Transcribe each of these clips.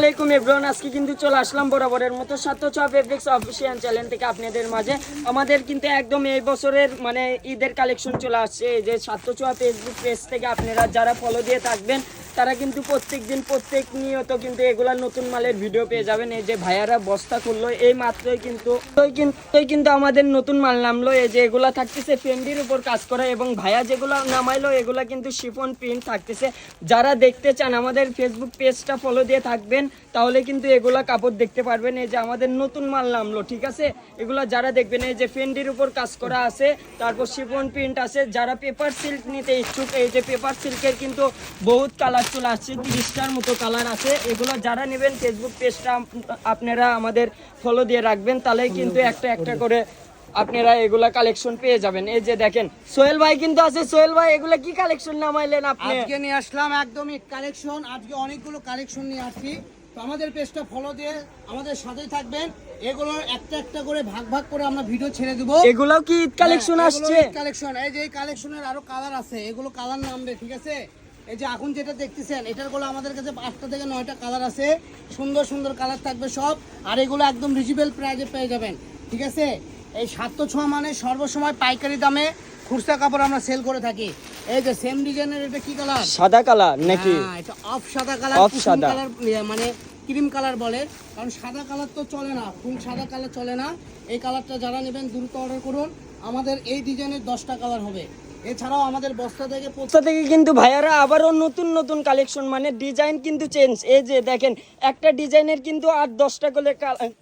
আলাইকুম এভরিওয়ান, আজকে কিন্তু চলে আসলাম বরাবরের মতো সাতোয়া ফেব্রিক্স অফিসিয়াল চ্যানেল থেকে আপনাদের মাঝে। আমাদের কিন্তু একদম এই বছরের মানে ঈদের কালেকশন চলে আসছে। এই যে সাতোয়া ফেসবুক পেজ থেকে আপনারা যারা ফলো দিয়ে থাকবেন তারা কিন্তু প্রত্যেক নিয়ত কিন্তু এগুলা নতুন মালের ভিডিও পেয়ে যাবেন। এই যে ভাইয়ারা বস্তা খুললো এই মাত্রই কিন্তু আমাদের নতুন মাল নামলো। এই যে এগুলা থাকতেছে ফেন্ডির উপর কাজ করা, এবং ভাইয়া যেগুলো নামাইলো এগুলা কিন্তু শিফন প্রিন্ট থাকতেছে। যারা দেখতে চান আমাদের ফেসবুক পেজটা ফলো দিয়ে থাকবেন, তাহলে কিন্তু এগুলা কাপড় দেখতে পারবেন। এই যে আমাদের নতুন মাল নামলো, ঠিক আছে? এগুলা যারা দেখবেন, এই যে ফেন্ডির উপর কাজ করা আছে, তারপর শিফন প্রিন্ট আছে। যারা পেপার সিল্ক নিতে ইচ্ছুক, এই যে পেপার সিল্কের কিন্তু বহুত কালার চলে আসছে, 30টার মতো কালার আছে। এগুলো যারা নেবেন ফেসবুক পেজটা আপনারা আমাদের ফলো দিয়ে রাখবেন, তাহলে কিন্তু একটা করে আপনারা এগুলা কালেকশন পেয়ে যাবেন। এই যে দেখেন সোহেল ভাই কিন্তু আছে। সোহেল ভাই, এগুলা কি কালেকশন নামাইলেন আপনি? আজকে নিয়ে আসলাম একদমই কালেকশন। আজকে অনেকগুলো কালেকশন নিয়ে আসছি, তো আমাদের পেজটা ফলো দিয়ে আমাদের সাথেই থাকবেন। এগুলোর একটা করে ভাগ করে আমরা ভিডিও ছেড়ে দেব। এগুলাও কি ঈদ কালেকশন আসছে? কালেকশন, এই যে এই কালেকশনের আরো কালার আছে, এগুলো কালার নামবে, ঠিক আছে? এই যে এখন যেটা দেখতেছেন এটার গুলো আমাদের কাছে 8টা থেকে 9টা কালার আছে, সুন্দর কালার থাকবে সব। আর এগুলো একদম রিজনেবল প্রাইসে পেয়ে যাবেন, ঠিক আছে? এই 706 মানে সর্বসময় পাইকারি দামে খুচরা কাপড় আমরা সেল করে থাকি। এই যে সেম ডিজাইনের, এটা কি কালার? সাদা কালার নাকি? এটা অফ সাদা কালার, অফ সাদা কালার মানে ক্রিম কালার বলে, কারণ সাদা কালার তো চলে না, ফুল সাদা কালার চলে না। এই কালারটা যারা নেবেন দ্রুত অর্ডার করুন। আমাদের এই ডিজাইনের 10টা কালার হবে। এছাড়াও আমাদের বস্তা থেকে কিন্তু ভাইয়ারা আবারও নতুন কালেকশন, মানে ডিজাইন কিন্তু চেঞ্জ। এই যে দেখেন একটা ডিজাইনের কিন্তু 8-10টা করে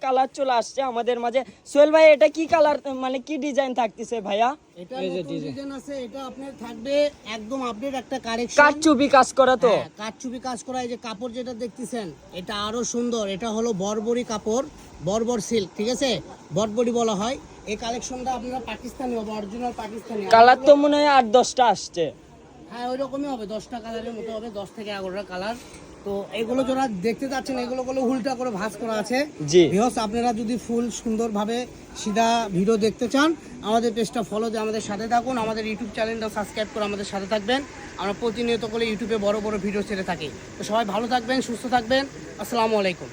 কালার চলে আসছে আমাদের মাঝে। সোহেল ভাই, এটা কি কালার মানে কি ডিজাইন থাকতেছে ভাইয়া? এটা নতুন ডিজাইন আছে, এটা আপনার থাকবে একদম আপডেট একটা কালেকশন। কাটচুপি কাজ করা তো? কাটচুপি কাজ করা। এই যে কাপড় যেটা দেখতেছেন এটা আরো সুন্দর। এটা হলো বরবরি কাপড়, বর্বর সিল্ক, ঠিক আছে? বরবরি বলা হয়। এই কালেকশনটা আপনারা পাকিস্তানি হবে, অরিজিনাল পাকিস্তানি। কালার তো মনে হয় 8-10টা আসছে। হ্যাঁ, ওই রকমই হবে, 10টা কালারের মতো হবে, 10 থেকে 11টা কালার। তো এগুলো যারা দেখতে যাচ্ছেন, এগুলো উল্টা করে ভাঁজ করা আছে। জি ভিউয়ার্স, আপনারা যদি ফুল সুন্দরভাবে সিধা ভিডিও দেখতে চান, আমাদের পেজটা ফলো দিয়ে আমাদের সাথে থাকুন। আমাদের ইউটিউব চ্যানেলটা সাবস্ক্রাইব করে আমাদের সাথে থাকবেন। আমরা প্রতিনিয়ত করে ইউটিউবে বড় ভিডিও ছেড়ে থাকি। তো সবাই ভালো থাকবেন, সুস্থ থাকবেন। আসসালামু আলাইকুম।